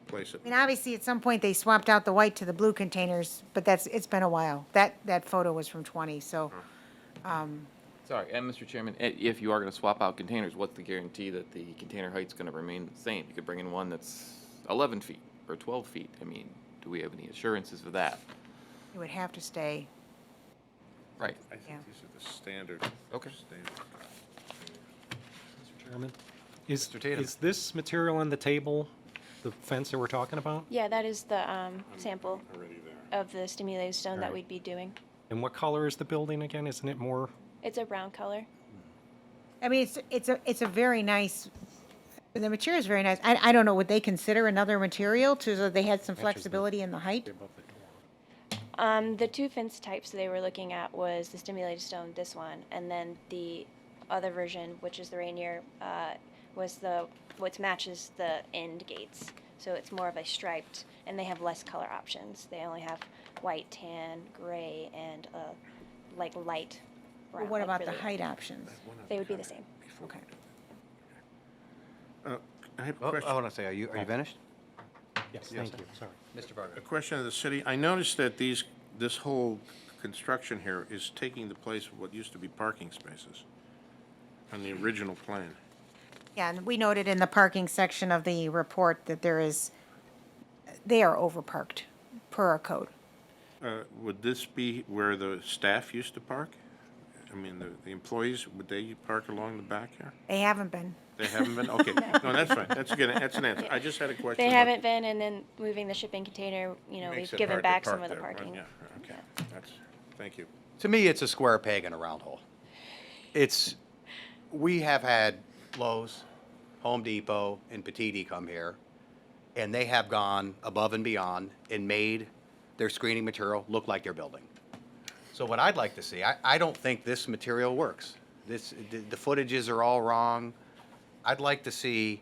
place it. I mean, obviously, at some point, they swapped out the white to the blue containers, but it's been a while. That photo was from 20, so, Sorry, and Mr. Chairman, if you are going to swap out containers, what's the guarantee that the container height's going to remain the same? You could bring in one that's 11 feet or 12 feet. I mean, Do we have any assurances of that? It would have to stay. Right. I think Yeah. these are the standard. Okay. Standard. Mr. Chairman? Is, Mr. Tatum. is this material on the table, the fence that we're talking about? Yeah, that is the sample Already there. of the stimulated stone that Alright. we'd be doing. And what color is the building again? Isn't it more? It's a brown color. I mean, it's a very nice, the material is very nice. I don't know, would they consider another material to, so they had some flexibility in the height? The two fence types they were looking at was the stimulated stone, this one, and then the other version, which is the Rainier, was what matches the end gates. So it's more of a striped, and they have less color options. They only have white, tan, gray, and like light Well, brown. what like about the really- height options? They would be the same. Okay. I have a Oh, question. I want to say, are you finished? Yes, thank you, sorry. Mr. Varga? A question of the city. I noticed that this whole construction here is taking the place of what used to be parking spaces on the original plan. Yeah, and we noted in the parking section of the report that they are overparked per our code. Would this be where the staff used to park? I mean, the employees, would they park along the back here? They haven't been. They haven't been? Okay. No, that's fine. That's good. That's an answer. I just had a question. They about- haven't been, and then moving the shipping container, Makes we've it given hard to back park some of the there, right? parking. Yeah, okay. Thank you. To me, it's a square peg in a round hole. We have had Lowe's, Home Depot, and Petite come here, and they have gone above and beyond and made their screening material look like their building. So what I'd like to see, I don't think this material works. The footages are all wrong. I'd like to see,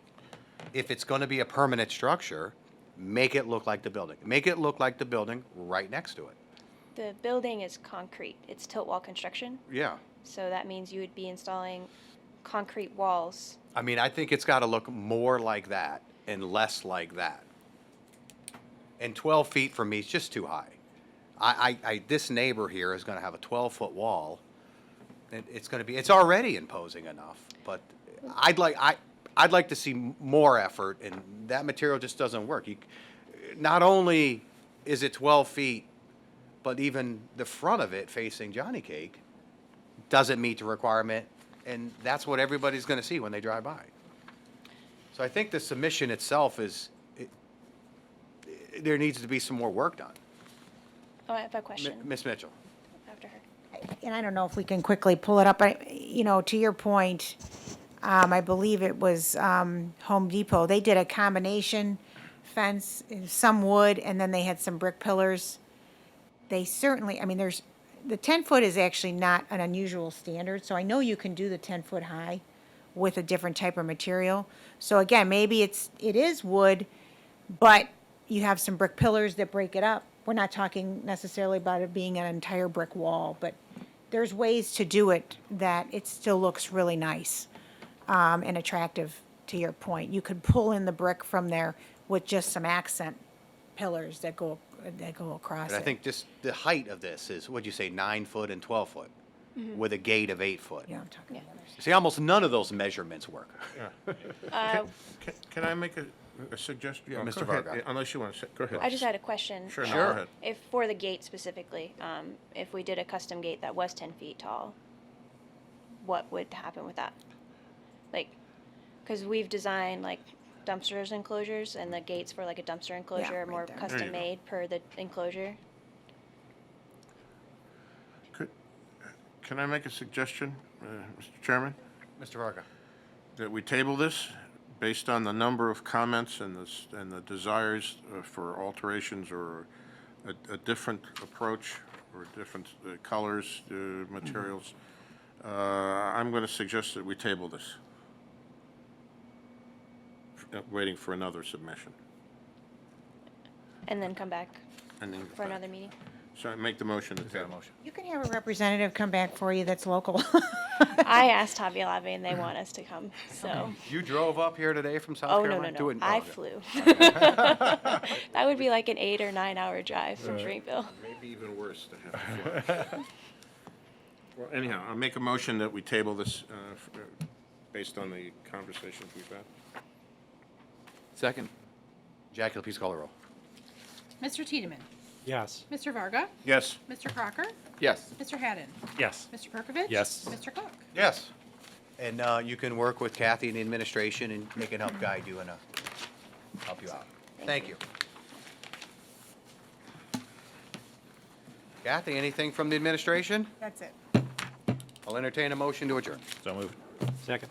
if it's gonna be a permanent structure, make it look like the building. Make it look like the building right next to it. The building is concrete. It's tilt wall construction. Yeah. So that means you would be installing concrete walls. I mean, I think it's got to look more like that and less like that. And 12 feet for me is just too high. This neighbor here is going to have a 12-foot wall. And it's already imposing enough, but I'd like to see more effort, and that material just doesn't work. Not only is it 12 feet, but even the front of it facing Johnny Cake doesn't meet the requirement, and that's what everybody's going to see when they drive by. So I think the submission itself there needs to be some more work done. Oh, I have a question Ms. Mitchell? after her. And I don't know if we can quickly pull it up, to your point, I believe it was Home Depot. They did a combination fence, some wood, and then they had some brick pillars. They certainly, the 10-foot is actually not an unusual standard, so I know you can do the 10-foot high with a different type of material. So again, maybe it is wood, but you have some brick pillars that break it up. We're not talking necessarily about it being an entire brick wall, but there's ways to do it that it still looks really nice and attractive, to your point. You could pull in the brick from there with just some accent pillars that go across And I it. think just the height of this is, what'd you say, 9 foot and 12 foot? With a gate of 8 foot. Yeah, I'm talking about See, almost none of those measurements work. Can I make a suggestion? Yeah, Oh, Mr. go ahead. Varga. Unless you want to say, go ahead. I just had a question. Sure, no, go ahead. If for the gate specifically, if we did a custom gate that was 10 feet tall, what would happen with that? Like, because we've designed like dumpsters enclosures, and the gates for like a dumpster enclosure are right more there. There you custom go. made per the enclosure. Can I make a suggestion, Mr. Chairman? Mr. Varga? That we table this based on the number of comments and the desires for alterations or a different approach or different colors, materials. I'm going to suggest that we table this, waiting for another submission. And then come back And then for another meeting. So I make the motion to table. You can have a representative come back for you that's local. I asked Hobby Lobby, and they want us to come, so. You drove up here today from South Oh, no, Carolina? no, no. I flew. That would be like an 8 or 9 hour drive from Springville. Maybe even worse to have to fly. Well, anyhow, I'll make a motion that we table this based on the conversations we've had. Second. Jackie, please call the roll. Mr. Tiedemann? Yes. Mr. Varga? Yes. Mr. Crocker? Yes. Mr. Haddon? Yes. Mr. Perkovich? Yes. Mr. Cook? Yes. And you can work with Kathy and the administration, and they can help guide you and help you out. Thank you. Kathy, anything from the administration? That's it. I'll entertain a motion to adjourn. So moved. Second.